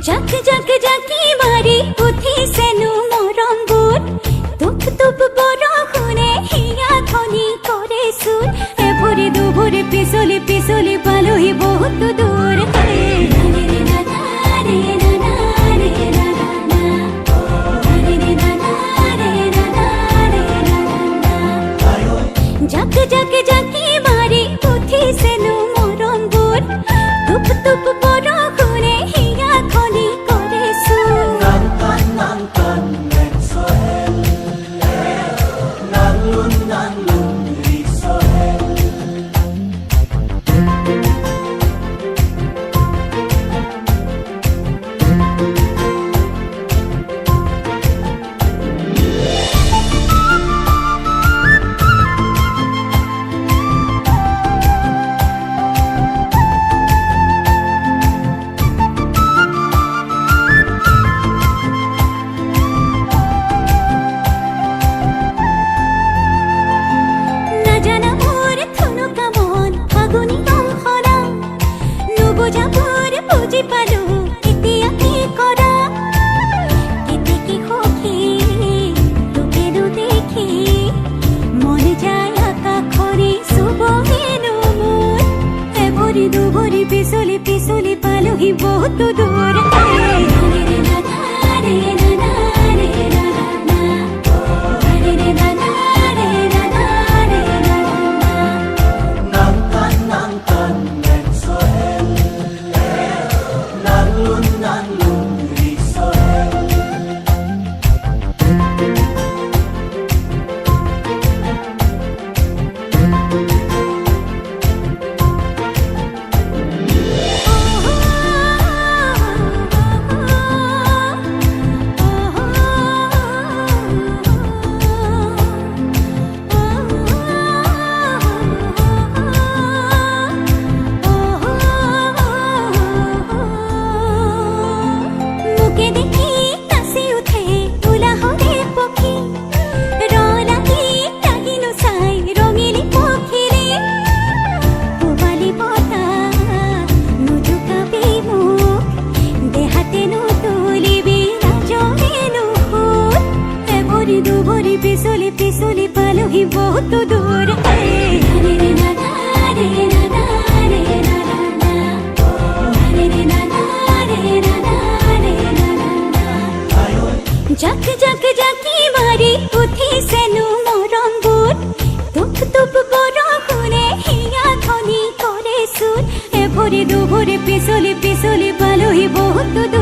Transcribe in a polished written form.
জাক জাক জাকি মাৰি উঠি সেনু মৰম বুট তুপ তুপ বৰষুণে হিয়া খনি কৰে চুৰ এভৰি দুভৰি পিছলি পিছলি পালোহি বহুত দূৰ জাক জাক জাকি মাৰি উঠি সেনু মৰম বুট তুপ তুপ বৰষুণে হিয়া খনি কৰে চুৰ পিছলি পিছলি পালোহি বহুত দূৰ পিছলি পিছলি পালোহি বহুত দূৰ জাক জাক জাকি মাৰি উঠি সেনু মৰম বুট তুপ তুপ বৰষুণে হিয়া খনি কৰে চুৰ এভৰি দুভৰি পিছলি পিছলি পালোহি বহুত দূৰ